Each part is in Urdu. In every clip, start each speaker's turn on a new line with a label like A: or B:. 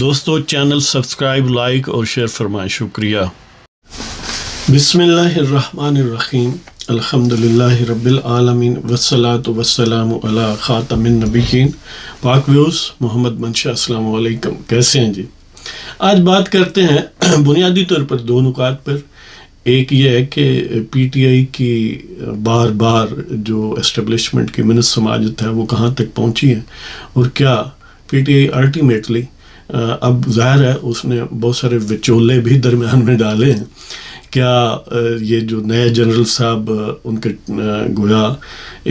A: دوستو چینل سبسکرائب لائک اور شیئر فرمائیں، شکریہ۔ بسم اللہ الرحمن الرحیم، الحمدللہ رب العالمین والصلاة والسلام علی خاتم النبیین۔ پاک ویوز، محمد منشا، السلام علیکم، کیسے ہیں جی؟ آج بات کرتے ہیں بنیادی طور پر دو نکات پر۔ ایک یہ ہے کہ پی ٹی آئی کی بار بار جو اسٹیبلشمنٹ کی منت سماجت ہے وہ کہاں تک پہنچی ہے، اور کیا پی ٹی آئی الٹیمیٹلی اب ظاہر ہے اس نے بہت سارے وچولے بھی درمیان میں ڈالے ہیں، کیا یہ جو نئے جنرل صاحب ان کے گویا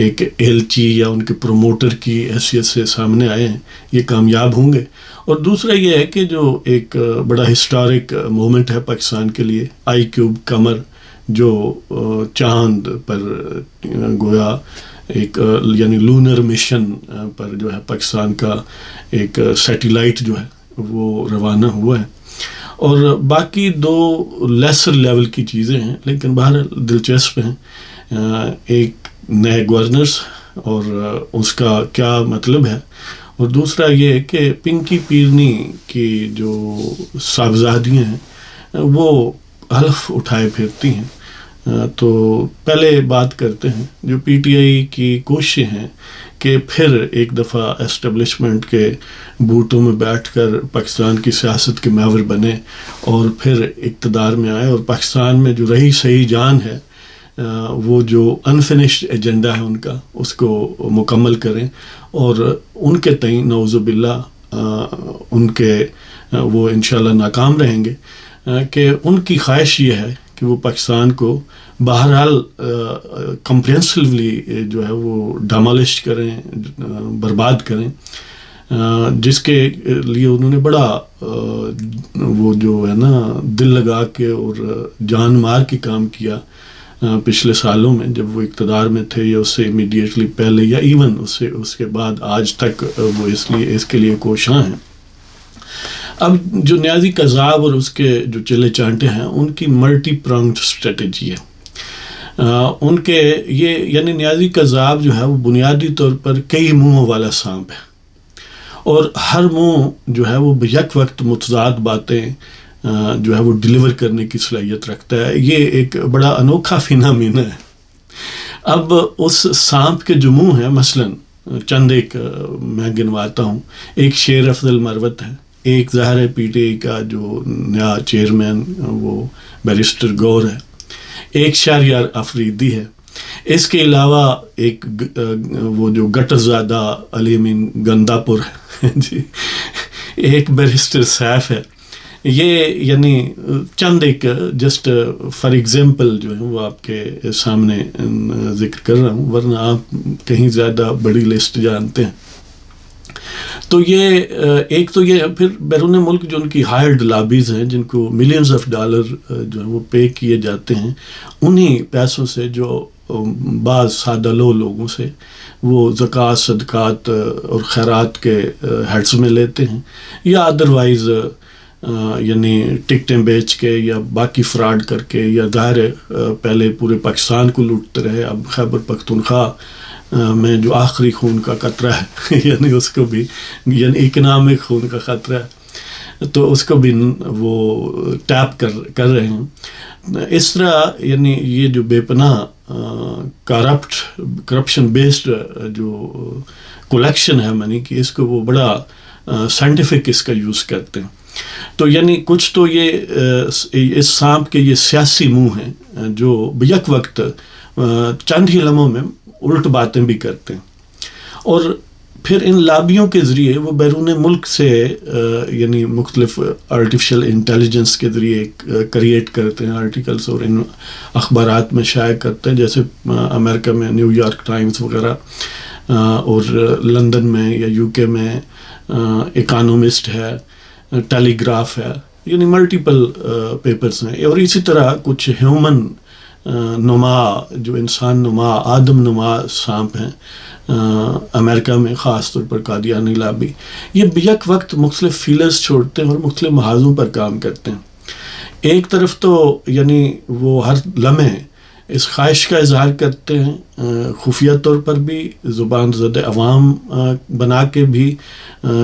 A: ایک ایلچی یا ان کے پروموٹر کی حیثیت سے سامنے آئے ہیں، یہ کامیاب ہوں گے؟ اور دوسرا یہ ہے کہ جو ایک بڑا ہسٹورک مومنٹ ہے پاکستان کے لیے، آئی کیوب قمر جو چاند پر گویا ایک یعنی لونر مشن پر جو ہے پاکستان کا ایک سیٹیلائٹ جو ہے وہ روانہ ہوا ہے، اور باقی دو لیسر لیول کی چیزیں ہیں لیکن بہرحال دلچسپ ہیں۔ ایک نئے گورنرز اور اس کا کیا مطلب ہے، اور دوسرا یہ کہ پنکی پیرنی کی جو صاحبزادیاں ہیں وہ حلف اٹھائے پھرتی ہیں۔ تو پہلے بات کرتے ہیں جو پی ٹی آئی کی کوششیں ہیں کہ پھر ایک دفعہ اسٹیبلشمنٹ کے بوٹوں میں بیٹھ کر پاکستان کی سیاست کے محور بنے اور پھر اقتدار میں آئے، اور پاکستان میں جو رہی صحیح جان ہے وہ جو انفنشڈ ایجنڈا ہے ان کا، اس کو مکمل کریں، اور ان کے تئیں نعوذ باللہ ان کے وہ انشاءاللہ ناکام رہیں گے، کہ ان کی خواہش یہ ہے کہ وہ پاکستان کو بہرحال کمپریہنسولی جو ہے وہ ڈامالش کریں، برباد کریں، جس کے لیے انہوں نے بڑا وہ جو ہے نا دل لگا کے اور جان مار کے کام کیا پچھلے سالوں میں جب وہ اقتدار میں تھے، یا اس سے امیڈیٹلی پہلے، یا ایون اس کے بعد آج تک وہ اس کے لیے کوشاں ہیں۔ اب جو نیازی قذاب اور اس کے جو چلے چانٹے ہیں ان کی ملٹی پرانگڈ اسٹریٹجی ہے۔ ان کے یہ یعنی نیازی قذاب جو ہے وہ بنیادی طور پر کئی منہوں والا سانپ ہے، اور ہر منہ جو ہے وہ یک وقت متضاد باتیں جو ہے وہ ڈیلیور کرنے کی صلاحیت رکھتا ہے۔ یہ ایک بڑا انوکھا فینامینہ ہے۔ اب اس سانپ کے جو منہ ہیں، مثلاً چند ایک میں گنواتا ہوں، ایک شیر افضل مروت ہے، ایک ظاہر پی ٹی آئی کا جو نیا چیئرمین وہ بیرسٹر گور ہے، ایک شہریار آفریدی ہے، اس کے علاوہ ایک وہ جو گٹر زادہ علی امین گندہ پور ہے جی، ایک بیرسٹر سیف ہے۔ یہ یعنی چند ایک جسٹ فار ایگزامپل جو ہے وہ آپ کے سامنے ذکر کر رہا ہوں، ورنہ آپ کہیں زیادہ بڑی لسٹ جانتے ہیں۔ تو یہ ایک تو یہ پھر بیرون ملک جو ان کی ہائرڈ لابیز ہیں، جن کو ملینز آف ڈالر جو ہے وہ پے کیے جاتے ہیں، انہی پیسوں سے جو بعض سادہ لوگوں سے وہ زکوٰۃ، صدقات اور خیرات کے ہیڈز میں لیتے ہیں، یا ادروائز یعنی ٹکٹیں بیچ کے یا باقی فراڈ کر کے، یا ظاہر پہلے پورے پاکستان کو لوٹتے رہے، اب خیبر پختونخوا میں جو آخری خون کا قطرہ ہے یعنی اس کو بھی یعنی اکنامک خون کا خطرہ ہے، تو اس کو بھی وہ ٹیپ کر رہے ہیں۔ اس طرح یعنی یہ جو بے پناہ کرپشن بیسڈ جو کلیکشن ہے منی کی، اس کو وہ بڑا سائنٹیفک اس کا یوز کرتے ہیں۔ تو یعنی کچھ تو یہ اس سانپ کے یہ سیاسی منہ ہیں جو یک وقت چند ہی لمحوں میں الٹ باتیں بھی کرتے ہیں، اور پھر ان لابیوں کے ذریعے وہ بیرون ملک سے یعنی مختلف آرٹیفیشل انٹیلیجنس کے ذریعے کریٹ کرتے ہیں آرٹیکلز، اور ان اخبارات میں شائع کرتے ہیں، جیسے امریکہ میں نیو یارک ٹائمز وغیرہ، اور لندن میں یا یو کے میں اکانومسٹ ہے، ٹیلی گراف ہے، یعنی ملٹیپل پیپرز ہیں، اور اسی طرح کچھ ہیومن نما جو انسان نما آدم نما سانپ ہیں امریکہ میں، خاص طور پر قادیانی لابی، یہ بیک وقت مختلف فیلرز چھوڑتے ہیں اور مختلف محاذوں پر کام کرتے ہیں۔ ایک طرف تو یعنی وہ ہر لمحے اس خواہش کا اظہار کرتے ہیں، خفیہ طور پر بھی، زبان زد عوام بنا کے بھی،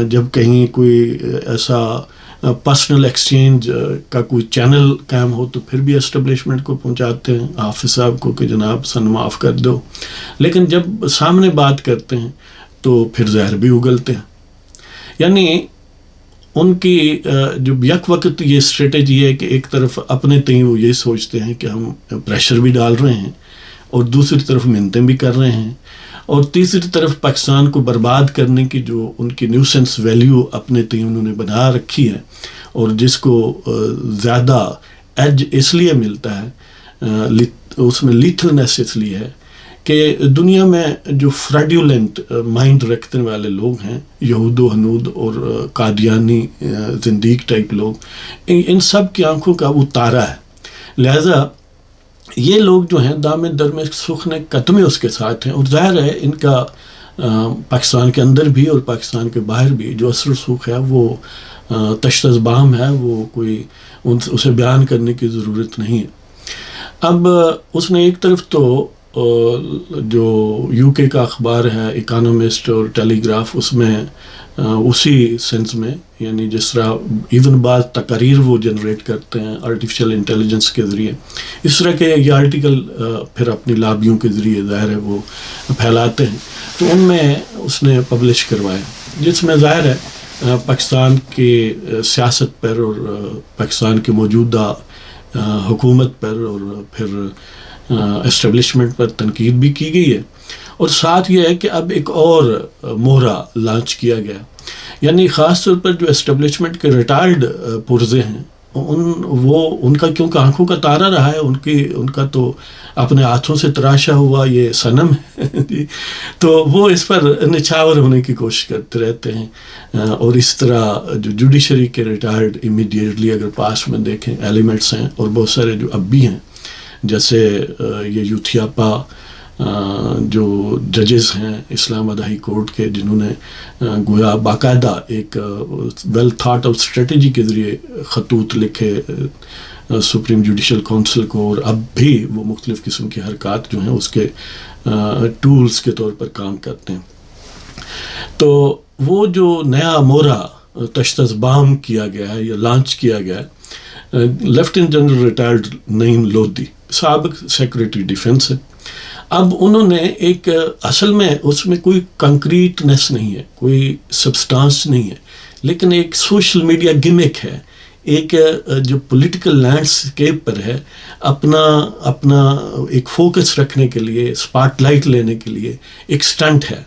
A: جب کہیں کوئی ایسا پرسنل ایکسچینج کا کوئی چینل قائم ہو تو پھر بھی اسٹیبلشمنٹ کو پہنچاتے ہیں حافظ صاحب کو کہ جناب سن معاف کر دو، لیکن جب سامنے بات کرتے ہیں تو پھر زہر بھی اگلتے ہیں. یعنی ان کی جو یک وقت یہ اسٹریٹجی ہے کہ ایک طرف اپنے تئیں وہ یہ سوچتے ہیں کہ ہم پریشر بھی ڈال رہے ہیں اور دوسری طرف منتیں بھی کر رہے ہیں، اور تیسری طرف پاکستان کو برباد کرنے کی جو ان کی نیوسنس ویلیو اپنے تئیں انہوں نے بنا رکھی ہے، اور جس کو زیادہ ایج اس لیے ملتا ہے، اس میں لیتھلنس اس لیے ہے کہ دنیا میں جو فراڈیولنٹ مائنڈ رکھنے والے لوگ ہیں، یہود و ہنود اور قادیانی زندیق ٹائپ لوگ، ان سب کی آنکھوں کا وہ تارا ہے. لہذا یہ لوگ جو ہیں دامِ در میں سخن قدمے اس کے ساتھ ہیں، اور ظاہر ہے ان کا پاکستان کے اندر بھی اور پاکستان کے باہر بھی جو اثر و رسوخ ہے وہ تشت ازبام ہے، وہ کوئی اسے بیان کرنے کی ضرورت نہیں ہے. اب اس نے ایک طرف تو جو یو کے کا اخبار ہے اکانومسٹ اور ٹیلی گراف، اس میں اسی سینس میں یعنی جس طرح ایون بعض تقاریر وہ جنریٹ کرتے ہیں آرٹیفیشل انٹیلیجنس کے ذریعے، اس طرح کے یہ آرٹیکل پھر اپنی لابیوں کے ذریعے ظاہر ہے وہ پھیلاتے ہیں. تو ان میں اس نے پبلش کروایا جس میں ظاہر ہے پاکستان کی سیاست پر اور پاکستان کی موجودہ حکومت پر اور پھر اسٹیبلشمنٹ پر تنقید بھی کی گئی ہے، اور ساتھ یہ ہے کہ اب ایک اور مہرہ لانچ کیا گیا. یعنی خاص طور پر جو اسٹیبلشمنٹ کے ریٹائرڈ پرزے ہیں ان کا کیونکہ آنکھوں کا تارا رہا ہے، ان کا تو اپنے ہاتھوں سے تراشا ہوا یہ صنم ہے تو وہ اس پر نچھاور ہونے کی کوشش کرتے رہتے ہیں. اور اس طرح جو جوڈیشری کے ریٹائرڈ امیڈیٹلی اگر پاس میں دیکھیں ایلیمنٹس ہیں، اور بہت سارے جو اب بھی ہیں، جیسے یہ یوتھیاپا جو ججز ہیں اسلام آباد ہائی کورٹ کے، جنہوں نے گویا باقاعدہ ایک ویل تھاٹ آؤٹ اسٹریٹجی کے ذریعے خطوط لکھے سپریم جوڈیشل کونسل کو، اور اب بھی وہ مختلف قسم کی حرکات جو ہیں اس کے ٹولز کے طور پر کام کرتے ہیں. تو وہ جو نیا مورا تشت ازبام کیا گیا ہے یا لانچ کیا گیا ہے، لیفٹیننٹ جنرل ریٹائرڈ نعیم لودھی سابق سیکریٹری ڈیفنس ہے. اب انہوں نے ایک اصل میں اس میں کوئی کنکریٹنس نہیں ہے، کوئی سبسٹانس نہیں ہے، لیکن ایک سوشل میڈیا گمک ہے، ایک جو پولیٹیکل لینڈسکیپ پر ہے اپنا ایک فوکس رکھنے کے لیے، اسپاٹ لائٹ لینے کے لیے ایک سٹنٹ ہے،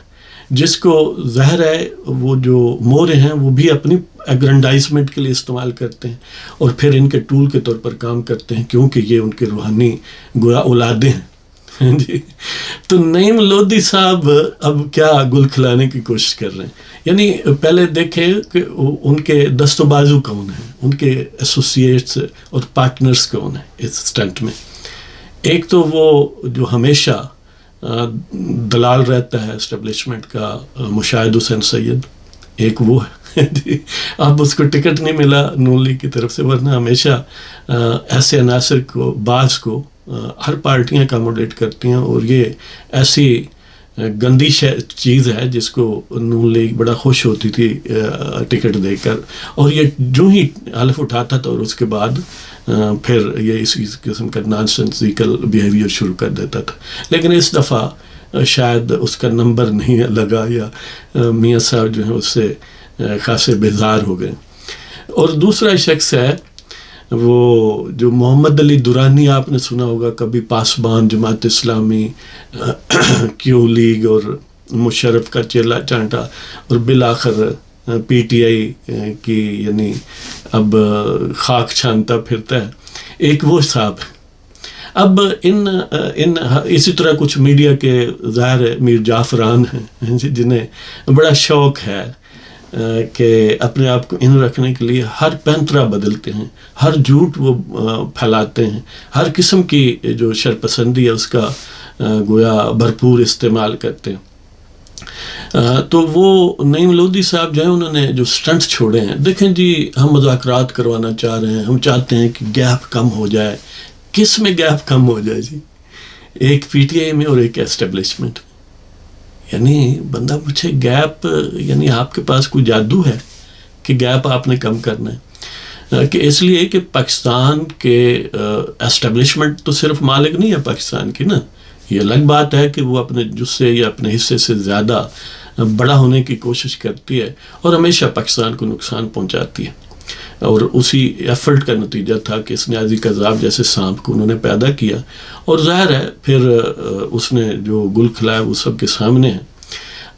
A: جس کو ظاہر ہے وہ جو مورے ہیں وہ بھی اپنی اگرنڈائزمنٹ کے لیے استعمال کرتے ہیں، اور پھر ان کے ٹول کے طور پر کام کرتے ہیں، کیونکہ یہ ان کے روحانی گویا اولادیں ہیں جی. تو نعیم لودھی صاحب اب کیا گل کھلانے کی کوشش کر رہے ہیں. یعنی پہلے دیکھیں کہ ان کے دست و بازو کون ہیں، ان کے ایسوسیٹس اور پارٹنرز کون ہیں اس سٹنٹ میں. ایک تو وہ جو ہمیشہ دلال رہتا ہے اسٹیبلشمنٹ کا، مشاہد حسین سید، ایک وہ ہے جی. اب اس کو ٹکٹ نہیں ملا نون لیگ کی طرف سے، ورنہ ہمیشہ ایسے عناصر کو بعض کو ہر پارٹیاں اکاموڈیٹ کرتی ہیں، اور یہ ایسی گندی چیز ہے جس کو نون لیگ بڑا خوش ہوتی تھی ٹکٹ دے کر، اور یہ جو ہی حلف اٹھاتا تھا اور اس کے بعد پھر یہ اسی قسم کا نان سینسیکل بیہیویئر شروع کر دیتا تھا. لیکن اس دفعہ شاید اس کا نمبر نہیں لگا، یا میاں صاحب جو ہیں اس سے خاصے بیزار ہو گئے. اور دوسرا شخص ہے وہ جو محمد علی دورانی، آپ نے سنا ہوگا، کبھی پاسبان، جماعت اسلامی، کیو لیگ اور مشرف کا چیلا چانٹا، اور بالآخر پی ٹی آئی کی یعنی اب خاک چھانتا پھرتا ہے، ایک وہ صاحب. اب ان اسی طرح کچھ میڈیا کے ظاہر میر جعفران ہیں جنہیں بڑا شوق ہے کہ اپنے آپ کو ان رکھنے کے لیے ہر پینترا بدلتے ہیں، ہر جھوٹ وہ پھیلاتے ہیں، ہر قسم کی جو شرپسندی ہے اس کا گویا بھرپور استعمال کرتے ہیں. تو وہ نعیم لودھی صاحب جو ہیں انہوں نے جو سٹنٹس چھوڑے ہیں، دیکھیں جی ہم مذاکرات کروانا چاہ رہے ہیں، ہم چاہتے ہیں کہ گیپ کم ہو جائے. کس میں گیپ کم ہو جائے جی؟ ایک پی ٹی آئی میں اور ایک اسٹیبلشمنٹ. یعنی بندہ پوچھے گیپ، یعنی آپ کے پاس کوئی جادو ہے کہ گیپ آپ نے کم کرنا ہے؟ کہ اس لیے کہ پاکستان کے اسٹیبلشمنٹ تو صرف مالک نہیں ہے پاکستان کی نا، یہ الگ بات ہے کہ وہ اپنے جزے یا اپنے حصے سے زیادہ بڑا ہونے کی کوشش کرتی ہے اور ہمیشہ پاکستان کو نقصان پہنچاتی ہے، اور اسی ایفرٹ کا نتیجہ تھا کہ اس نیازی قذاب جیسے سانپ کو انہوں نے پیدا کیا، اور ظاہر ہے پھر اس نے جو گل کھلایا وہ سب کے سامنے ہے۔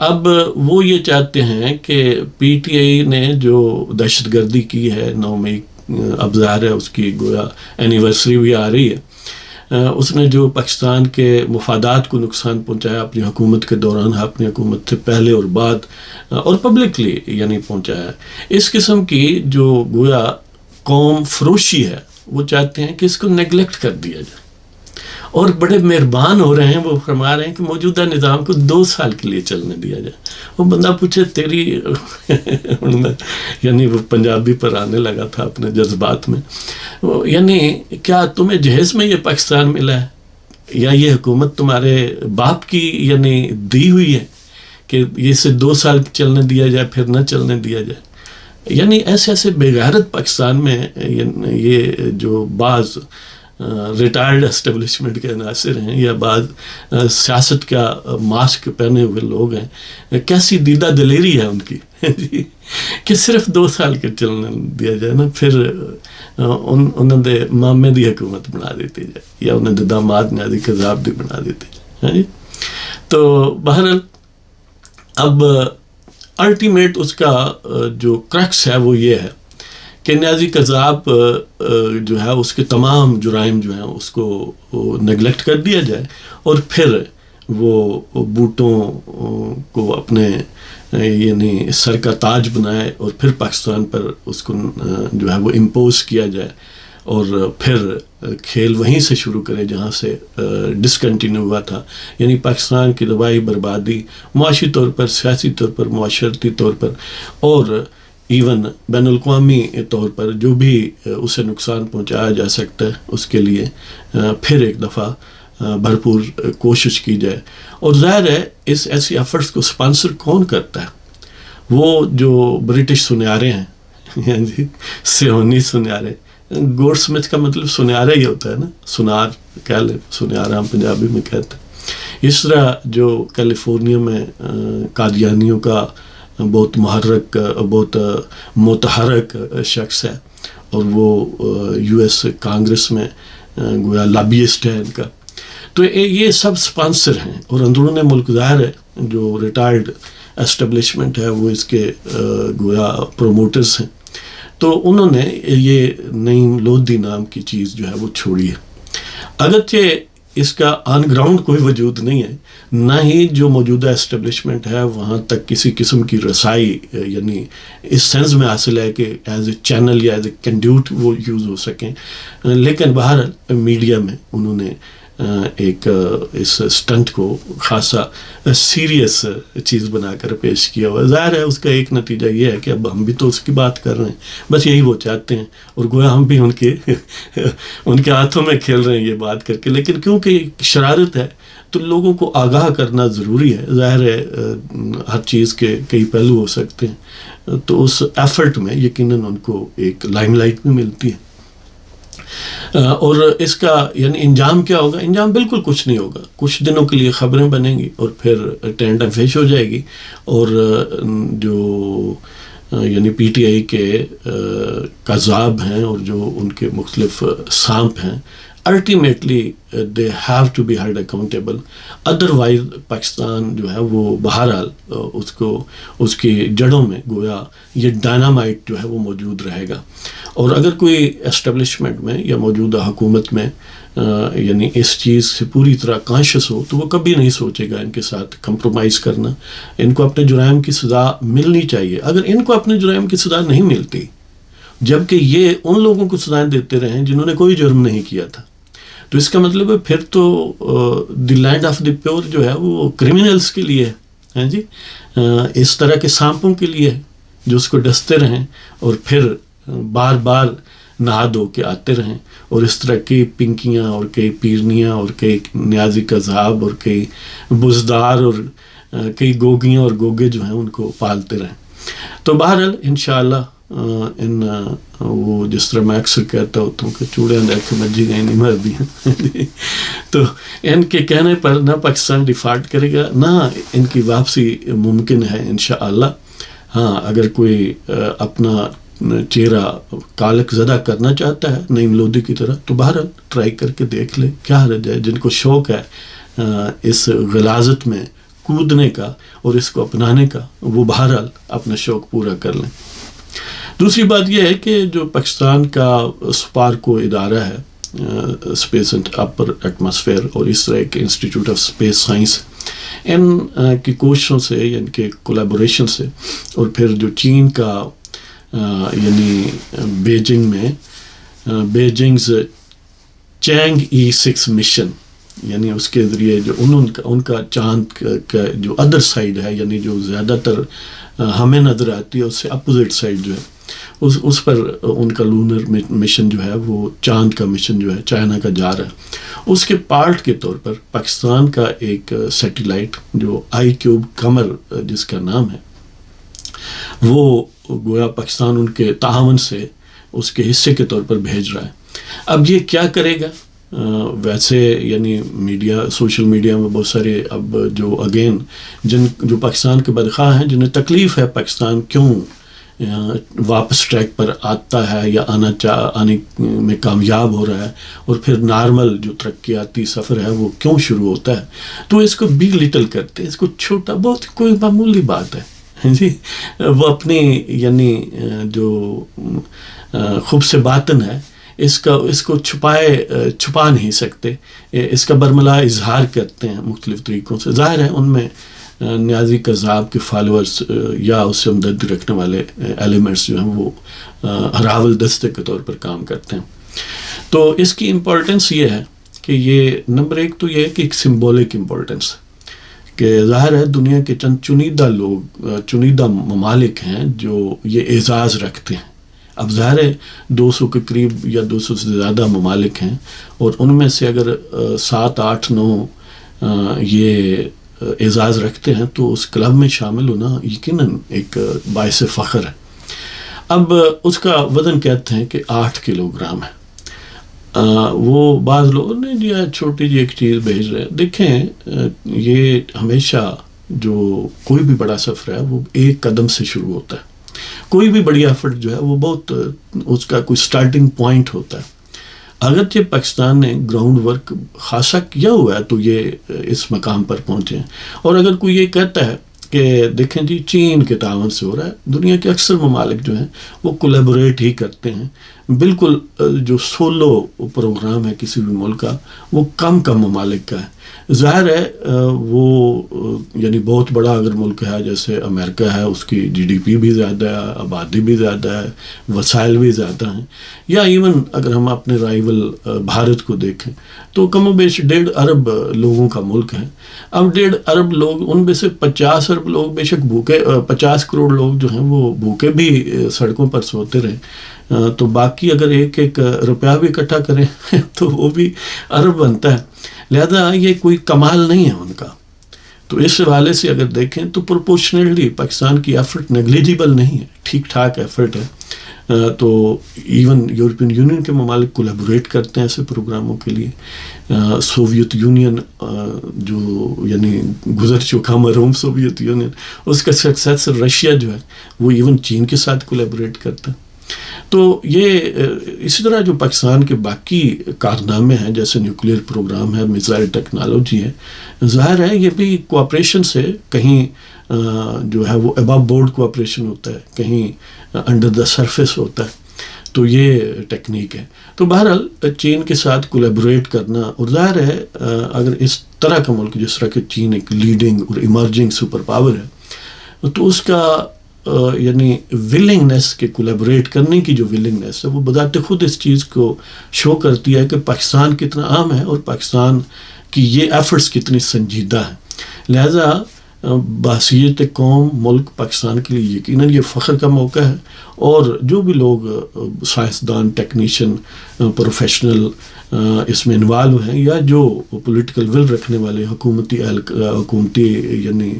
A: اب وہ یہ چاہتے ہیں کہ پی ٹی آئی نے جو دہشت گردی کی ہے 9 مئی، اب ظاہر ہے اس کی گویا اینیورسری بھی آ رہی ہے، اس نے جو پاکستان کے مفادات کو نقصان پہنچایا اپنی حکومت کے دوران، اپنی حکومت سے پہلے اور بعد، اور پبلکلی یعنی پہنچایا، اس قسم کی جو گویا قوم فروشی ہے وہ چاہتے ہیں کہ اس کو نیگلیکٹ کر دیا جائے، اور بڑے مہربان ہو رہے ہیں، وہ فرما رہے ہیں کہ موجودہ نظام کو 2 سال کے لیے چلنے دیا جائے۔ وہ بندہ پوچھے تیری یعنی وہ پنجابی پر آنے لگا تھا اپنے جذبات میں، یعنی کیا تمہیں جہیز میں یہ پاکستان ملا ہے، یا یہ حکومت تمہارے باپ کی یعنی دی ہوئی ہے کہ اسے 2 سال چلنے دیا جائے پھر نہ چلنے دیا جائے؟ یعنی ایسے ایسے بے غیرت پاکستان میں یہ جو بعض ریٹائرڈ اسٹیبلشمنٹ کے عناصر ہیں یا بعض سیاست کا ماسک پہنے ہوئے لوگ ہیں، کیسی دیدہ دلیری ہے ان کی جی، کہ صرف 2 سال کے چلنے دیا جائے نا، پھر انہوں نے مامے دی حکومت بنا دیتی جائے، یا انہوں نے داماد نیازی قذاب دی بنا دیتی جائے جی۔ تو بہرحال اب الٹیمیٹ اس کا جو کرکس ہے وہ یہ ہے کہ نیازی قذاب جو ہے اس کے تمام جرائم جو ہیں اس کو نیگلیکٹ کر دیا جائے، اور پھر وہ بوٹوں کو اپنے یعنی سر کا تاج بنائے، اور پھر پاکستان پر اس کو جو ہے وہ امپوز کیا جائے، اور پھر کھیل وہیں سے شروع کرے جہاں سے ڈسکنٹینیو ہوا تھا، یعنی پاکستان کی تباہی بربادی معاشی طور پر، سیاسی طور پر، معاشرتی طور پر، اور ایون بین الاقوامی طور پر جو بھی اسے نقصان پہنچایا جا سکتا ہے اس کے لیے پھر ایک دفعہ بھرپور کوشش کی جائے۔ اور ظاہر ہے اس ایسی ایفرٹس کو سپانسر کون کرتا ہے؟ وہ جو برٹش سنیارے ہیں جی، سیونی سنیارے، گوڈ سمتھ کا مطلب سنیارا ہی ہوتا ہے نا، سنار کہہ لیں، سنیارا ہم پنجابی میں کہتے ہیں۔ اس طرح جو کیلیفورنیا میں قادیانیوں کا بہت محرک، بہت متحرک شخص ہے، اور وہ یو ایس کانگریس میں گویا لابیسٹ ہے ان کا، تو یہ سب سپانسر ہیں، اور اندرون ملک ظاہر ہے جو ریٹائرڈ اسٹیبلشمنٹ ہے وہ اس کے گویا پروموٹرز ہیں، تو انہوں نے یہ نعیم لودھی نام کی چیز جو ہے وہ چھوڑی ہے، اگرچہ اس کا آن گراؤنڈ کوئی وجود نہیں ہے، نہ ہی جو موجودہ اسٹیبلشمنٹ ہے وہاں تک کسی قسم کی رسائی یعنی اس سینس میں حاصل ہے کہ ایز اے چینل یا ایز اے کنڈیوٹ وہ یوز ہو سکیں، لیکن باہر میڈیا میں انہوں نے ایک اس سٹنٹ کو خاصا سیریس چیز بنا کر پیش کیا ہوا۔ ظاہر ہے اس کا ایک نتیجہ یہ ہے کہ اب ہم بھی تو اس کی بات کر رہے ہیں، بس یہی وہ چاہتے ہیں، اور گویا ہم بھی ان کے ہاتھوں میں کھیل رہے ہیں یہ بات کر کے، لیکن کیونکہ شرارت ہے تو لوگوں کو آگاہ کرنا ضروری ہے۔ ظاہر ہے ہر چیز کے کئی پہلو ہو سکتے ہیں، تو اس ایفرٹ میں یقیناً ان کو ایک لائم لائٹ بھی ملتی ہے، اور اس کا یعنی انجام کیا ہوگا؟ انجام بالکل کچھ نہیں ہوگا، کچھ دنوں کے لیے خبریں بنیں گی اور پھر ٹینٹ فش ہو جائے گی، اور جو یعنی پی ٹی آئی کے قذاب ہیں اور جو ان کے مختلف سانپ ہیں، ultimately they have to be held accountable, otherwise Pakistan جو ہے وہ بہرحال اس کی جڑوں میں گویا یہ ڈائنامائٹ جو ہے وہ موجود رہے گا، اور اگر کوئی اسٹیبلشمنٹ میں یا موجودہ حکومت میں یعنی اس چیز سے پوری طرح کانشیس ہو تو وہ کبھی نہیں سوچے گا ان کے ساتھ کمپرومائز کرنا، ان کو اپنے جرائم کی سزا ملنی چاہیے۔ اگر ان کو اپنے جرائم کی سزا نہیں ملتی، جبکہ یہ ان لوگوں کو سزائیں دیتے رہے جنہوں نے کوئی جرم نہیں کیا تھا، تو اس کا مطلب ہے پھر تو the land of the pure جو ہے وہ کرمنلز کے لیے ہے جی، اس طرح کے سانپوں کے لیے جو اس کو ڈستے رہیں اور پھر بار بار نہا دھو کے آتے رہیں، اور اس طرح کی پنکیاں اور کئی پیرنیاں اور کئی نیازی قذاب اور کئی بزدار اور کئی گوگیاں اور گوگے جو ہیں ان کو پالتے رہیں۔ تو بہرحال انشاءاللہ ان وہ جس طرح میں اکثر کہتا ہوتا ہوں کہ چوڑیاں دیکھ کے مجھی گئی نہیں مر دی تو ان کے کہنے پر نہ پاکستان ڈیفالٹ کرے گا نہ ان کی واپسی ممکن ہے انشاءاللہ. ہاں اگر کوئی اپنا چہرہ کالک زدہ کرنا چاہتا ہے نعیم لودھی کی طرح تو بہرحال ٹرائی کر کے دیکھ لے، کیا حرج ہے. جن کو شوق ہے اس غلاظت میں کودنے کا اور اس کو اپنانے کا وہ بہرحال اپنا شوق پورا کر لیں. دوسری بات یہ ہے کہ جو پاکستان کا سپارکو ادارہ ہے اسپیس اینڈ اپر ایٹماسفیئر اور اس طرح کے انسٹیٹیوٹ آف اسپیس سائنس، ان کی کوششوں سے ان کے کولیبوریشن سے اور پھر جو چین کا یعنی بیجنگ میں بیجنگز چینگ E6 مشن، یعنی اس کے ذریعے جو ان کا چاند کا جو ادر سائڈ ہے، یعنی جو زیادہ تر ہمیں نظر آتی ہے اس سے اپوزٹ سائڈ جو ہے اس پر ان کا لونر مشن جو ہے وہ چاند کا مشن جو ہے چائنا کا جا رہا ہے. اس کے پارٹ کے طور پر پاکستان کا ایک سیٹیلائٹ جو iCube قمر جس کا نام ہے وہ گویا پاکستان ان کے تعاون سے اس کے حصے کے طور پر بھیج رہا ہے. اب یہ کیا کرے گا؟ ویسے یعنی میڈیا سوشل میڈیا میں بہت سارے اب جو اگین جو پاکستان کے بدخواہ ہیں جنہیں تکلیف ہے پاکستان کیوں واپس ٹریک پر آتا ہے یا آنے میں کامیاب ہو رہا ہے اور پھر نارمل جو ترقیاتی سفر ہے وہ کیوں شروع ہوتا ہے، تو اس کو بگ لٹل کرتے ہیں، اس کو چھوٹا بہت کوئی معمولی بات ہے جی. وہ اپنی یعنی جو خوب سے باطن ہے اس کو چھپا نہیں سکتے، اس کا برملا اظہار کرتے ہیں مختلف طریقوں سے. ظاہر ہے ان میں نیازی قذاب کے فالورز یا اس سے ہمدردی رکھنے والے ایلیمنٹس جو ہیں وہ ہراول دستے کے طور پر کام کرتے ہیں. تو اس کی امپورٹنس یہ ہے کہ یہ نمبر ایک تو یہ ہے کہ ایک سمبولک امپورٹنس کہ ظاہر ہے دنیا کے چند چنیدہ ممالک ہیں جو یہ اعزاز رکھتے ہیں. اب ظاہر ہے 200 کے قریب یا 200 سے زیادہ ممالک ہیں اور ان میں سے اگر 7 8 9 یہ اعزاز رکھتے ہیں تو اس کلب میں شامل ہونا یقیناً ایک باعث فخر ہے. اب اس کا وزن کہتے ہیں کہ 8 کلو گرام ہے. وہ بعض لوگوں نے جی چھوٹی جی ایک چیز بھیج رہے ہیں. دیکھیں یہ ہمیشہ جو کوئی بھی بڑا سفر ہے وہ ایک قدم سے شروع ہوتا ہے. کوئی بھی بڑی ایفرٹ جو ہے وہ بہت اس کا کوئی سٹارٹنگ پوائنٹ ہوتا ہے. اگرچہ پاکستان نے گراؤنڈ ورک خاصا کیا ہوا ہے تو یہ اس مقام پر پہنچے ہیں. اور اگر کوئی یہ کہتا ہے کہ دیکھیں جی چین کے تعاون سے ہو رہا ہے، دنیا کے اکثر ممالک جو ہیں وہ کولیبوریٹ ہی کرتے ہیں. بالکل جو سولو پروگرام ہے کسی بھی ملک کا وہ کم ممالک کا ہے. ظاہر ہے وہ یعنی بہت بڑا اگر ملک ہے جیسے امریکہ ہے، اس کی GDP بھی زیادہ ہے، آبادی بھی زیادہ ہے، وسائل بھی زیادہ ہیں. یا ایون اگر ہم اپنے رائیول بھارت کو دیکھیں تو کم و بیش 1.5 ارب لوگوں کا ملک ہے. اب 1.5 ارب لوگ، ان میں سے 50 ارب لوگ بے شک بھوکے، 50 کروڑ لوگ جو ہیں وہ بھوکے بھی سڑکوں پر سوتے رہے، تو باقی اگر 1 روپیہ بھی اکٹھا کریں تو وہ بھی ارب بنتا ہے. لہذا یہ کوئی کمال نہیں ہے ان کا. تو اس حوالے سے اگر دیکھیں تو پروپورشنلی پاکستان کی ایفرٹ نیگلیجیبل نہیں ہے، ٹھیک ٹھاک ایفرٹ ہے. تو ایون یورپین یونین کے ممالک کولیبوریٹ کرتے ہیں ایسے پروگراموں کے لیے. سوویت یونین جو یعنی گزر چکا مرحوم سوویت یونین، اس کا سکسیسر رشیا جو ہے وہ ایون چین کے ساتھ کولیبوریٹ کرتا ہے. تو یہ اسی طرح جو پاکستان کے باقی کارنامے ہیں جیسے نیوکلیئر پروگرام ہے، میزائل ٹیکنالوجی ہے، ظاہر ہے یہ بھی کوآپریشن سے کہیں جو ہے وہ ابو بورڈ کوآپریشن ہوتا ہے، کہیں انڈر دا سرفیس ہوتا ہے. تو یہ ٹیکنیک ہے. تو بہرحال چین کے ساتھ کولیبوریٹ کرنا، اور ظاہر ہے اگر اس طرح کا ملک جس طرح کہ چین ایک لیڈنگ اور ایمرجنگ سپر پاور ہے تو اس کا یعنی ولنگنیس کے کولیبوریٹ کرنے کی جو ولنگنیس ہے وہ بذات خود اس چیز کو شو کرتی ہے کہ پاکستان کتنا عام ہے اور پاکستان کی یہ ایفرٹس کتنی سنجیدہ ہیں. لہذا بحیثیت قوم ملک پاکستان کے لیے یقیناً یہ فخر کا موقع ہے، اور جو بھی لوگ سائنسدان، ٹیکنیشین، پروفیشنل اس میں انوالو ہیں، یا جو پولیٹیکل ول رکھنے والے حکومتی یعنی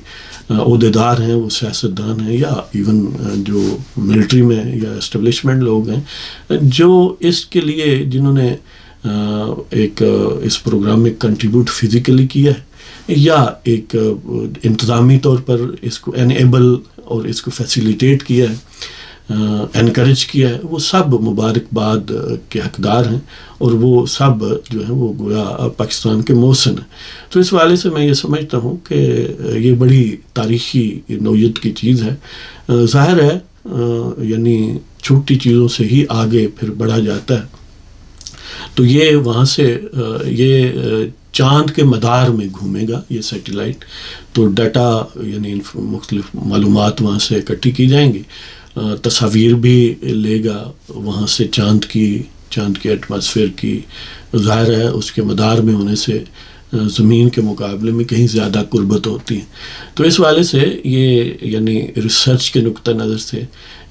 A: عہدیدار ہیں، وہ سیاستدان ہیں، یا ایون جو ملٹری میں یا اسٹیبلشمنٹ لوگ ہیں، جو اس کے لیے جنہوں نے ایک اس پروگرام میں کنٹریبیوٹ فزیکلی کیا ہے یا ایک انتظامی طور پر اس کو انیبل اور اس کو فیسیلیٹیٹ کیا ہے، انکریج کیا ہے، وہ سب مبارکباد کے حقدار ہیں، اور وہ سب جو ہیں وہ گویا پاکستان کے محسن ہیں. تو اس حوالے سے میں یہ سمجھتا ہوں کہ یہ بڑی تاریخی نوعیت کی چیز ہے. ظاہر ہے یعنی چھوٹی چیزوں سے ہی آگے پھر بڑھا جاتا ہے. تو یہ وہاں سے یہ چاند کے مدار میں گھومے گا یہ سیٹلائٹ، تو ڈیٹا یعنی مختلف معلومات وہاں سے اکٹھی کی جائیں گی، تصاویر بھی لے گا وہاں سے چاند کی ایٹماسفیئر کی. ظاہر ہے اس کے مدار میں ہونے سے زمین کے مقابلے میں کہیں زیادہ قربت ہوتی ہے. تو اس حوالے سے یہ یعنی ریسرچ کے نقطہ نظر سے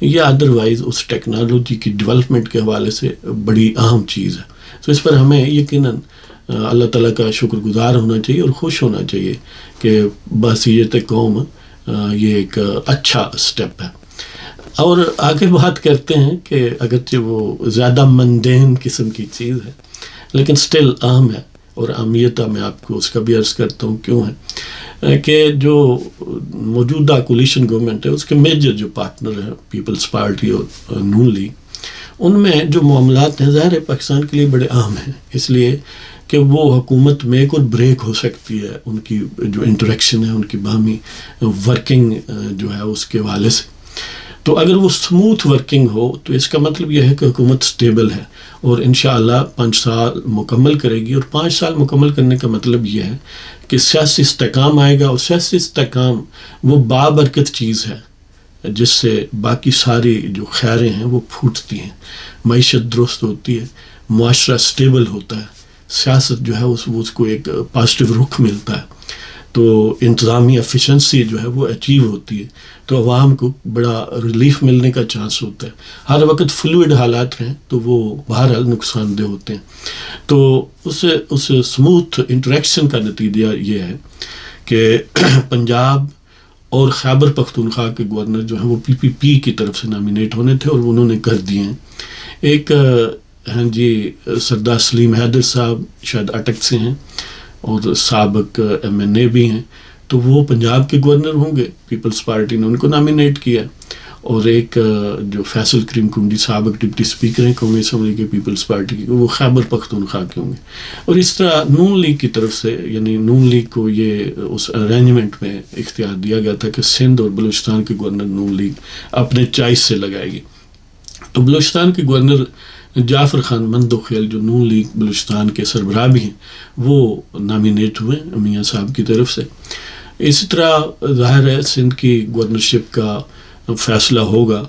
A: یا ادروائز اس ٹیکنالوجی کی ڈیولپمنٹ کے حوالے سے بڑی اہم چیز ہے. تو اس پر ہمیں یقیناً اللہ تعالیٰ کا شکر گزار ہونا چاہیے اور خوش ہونا چاہیے کہ بحیثیت قوم یہ ایک اچھا سٹیپ ہے. اور آگے بات کرتے ہیں کہ اگرچہ وہ زیادہ مندین قسم کی چیز ہے لیکن سٹل اہم ہے، اور اہمیت میں آپ کو اس کا بھی عرض کرتا ہوں کیوں ہے کہ جو موجودہ کولیشن گورنمنٹ ہے اس کے میجر جو پارٹنر ہیں پیپلز پارٹی اور نون لیگ، ان میں جو معاملات ہیں ظاہر ہے پاکستان کے لیے بڑے اہم ہیں، اس لیے کہ وہ حکومت میں ایک اور بریک ہو سکتی ہے ان کی جو انٹریکشن ہے، ان کی باہمی ورکنگ جو ہے اس کے حوالے سے. تو اگر وہ سموتھ ورکنگ ہو تو اس کا مطلب یہ ہے کہ حکومت سٹیبل ہے اور انشاءاللہ 5 سال مکمل کرے گی. اور 5 سال مکمل کرنے کا مطلب یہ ہے کہ سیاسی استحکام آئے گا، اور سیاسی استحکام وہ بابرکت چیز ہے جس سے باقی ساری جو خیریں ہیں وہ پھوٹتی ہیں، معیشت درست ہوتی ہے، معاشرہ سٹیبل ہوتا ہے، سیاست جو ہے اس کو ایک پازیٹیو رخ ملتا ہے، تو انتظامی ایفیشنسی جو ہے وہ اچیو ہوتی ہے، تو عوام کو بڑا ریلیف ملنے کا چانس ہوتا ہے. ہر وقت فلوئڈ حالات رہیں تو وہ بہرحال نقصان دہ ہوتے ہیں. تو اس سموتھ انٹریکشن کا نتیجہ یہ ہے کہ پنجاب اور خیبر پختونخوا کے گورنر جو ہیں وہ PPP کی طرف سے نامینیٹ ہونے تھے اور انہوں نے کر دیے ہیں. ایک ہاں جی سردار سلیم حیدر صاحب شاید اٹک سے ہیں اور سابق MNA بھی ہیں، تو وہ پنجاب کے گورنر ہوں گے، پیپلز پارٹی نے ان کو نامینیٹ کیا. اور ایک جو فیصل کریم کنڈی سابق ڈپٹی اسپیکر ہیں قومی اسمبلی کے پیپلز پارٹی کے، وہ خیبر پختونخوا کے ہوں گے. اور اس طرح نون لیگ کی طرف سے یعنی نون لیگ کو یہ اس ارینجمنٹ میں اختیار دیا گیا تھا کہ سندھ اور بلوچستان کے گورنر نون لیگ اپنے چوائس سے لگائے گی. تو بلوچستان کے گورنر جعفر خان مندوخیل جو نون لیگ بلوچستان کے سربراہ بھی ہیں وہ نامینیٹ ہوئے میاں صاحب کی طرف سے. اسی طرح ظاہر ہے سندھ کی گورنرشپ کا فیصلہ ہوگا،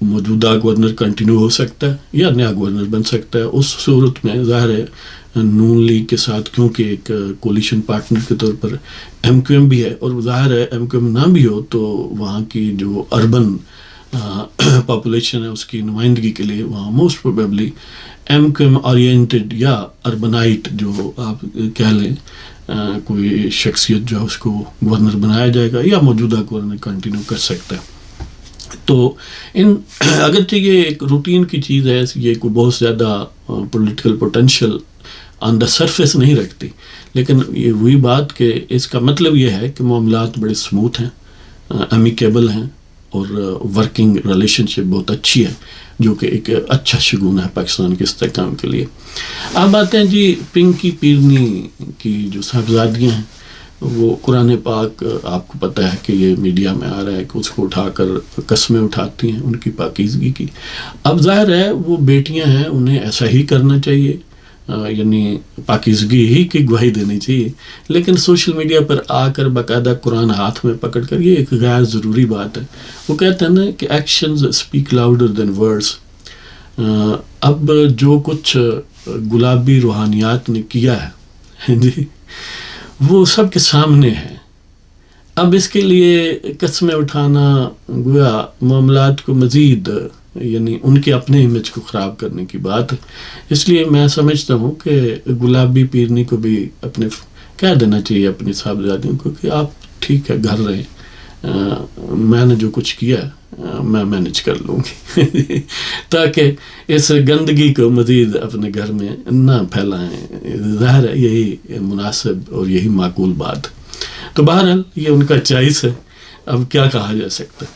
A: موجودہ گورنر کنٹینیو ہو سکتا ہے یا نیا گورنر بن سکتا ہے. اس صورت میں ظاہر ہے نون لیگ کے ساتھ کیونکہ ایک کولیشن پارٹنر کے طور پر MQM بھی ہے، اور ظاہر ہے MQM نہ بھی ہو تو وہاں کی جو اربن پاپولیشن ہے اس کی نمائندگی کے لیے وہاں موسٹ پروبیبلی MQM اورینٹڈ یا اربنائٹ جو آپ کہہ لیں کوئی شخصیت جو ہے اس کو گورنر بنایا جائے گا یا موجودہ گورنر کنٹینیو کر سکتا ہے. تو اگرچہ یہ ایک روٹین کی چیز ہے، یہ کوئی بہت زیادہ political potential on the surface نہیں رکھتی، لیکن یہ وہی بات کہ اس کا مطلب یہ ہے کہ معاملات بڑے سموتھ ہیں، امیکیبل ہیں، اور ورکنگ ریلیشن شپ بہت اچھی ہے، جو کہ ایک اچھا شگون ہے پاکستان کے استحکام کے لیے. اب آتے ہیں جی پنکی پیرنی کی جو صاحبزادیاں ہیں، وہ قرآن پاک آپ کو پتہ ہے کہ یہ میڈیا میں آ رہا ہے کہ اس کو اٹھا کر قسمیں اٹھاتی ہیں ان کی پاکیزگی کی. اب ظاہر ہے وہ بیٹیاں ہیں، انہیں ایسا ہی کرنا چاہیے، یعنی پاکیزگی ہی کی گواہی دینی چاہیے، لیکن سوشل میڈیا پر آ کر باقاعدہ قرآن ہاتھ میں پکڑ کر یہ ایک غیر ضروری بات ہے. وہ کہتے ہیں نا کہ actions speak louder than words. اب جو کچھ گلابی روحانیات نے کیا ہے جی وہ سب کے سامنے ہے. اب اس کے لیے قسمیں اٹھانا گویا معاملات کو مزید یعنی ان کے اپنے امیج کو خراب کرنے کی بات ہے. اس لیے میں سمجھتا ہوں کہ گلابی پیرنی کو بھی اپنے کہہ دینا چاہیے اپنی صاحبزادیوں کو کہ آپ ٹھیک ہے گھر رہیں, میں نے جو کچھ کیا میں مینج کر لوں گی تاکہ اس گندگی کو مزید اپنے گھر میں نہ پھیلائیں. ظاہر ہے یہی مناسب اور یہی معقول بات. تو بہرحال یہ ان کا چوائس ہے, اب کیا کہا جا سکتا ہے.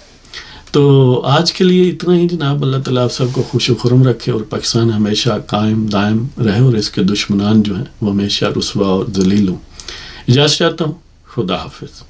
A: تو آج کے لیے اتنا ہی جناب. اللہ تعالیٰ آپ سب کو خوش و خرم رکھے اور پاکستان ہمیشہ قائم دائم رہے اور اس کے دشمنان جو ہیں وہ ہمیشہ رسوا اور ذلیل ہوں. اجازت چاہتا ہوں. خدا حافظ.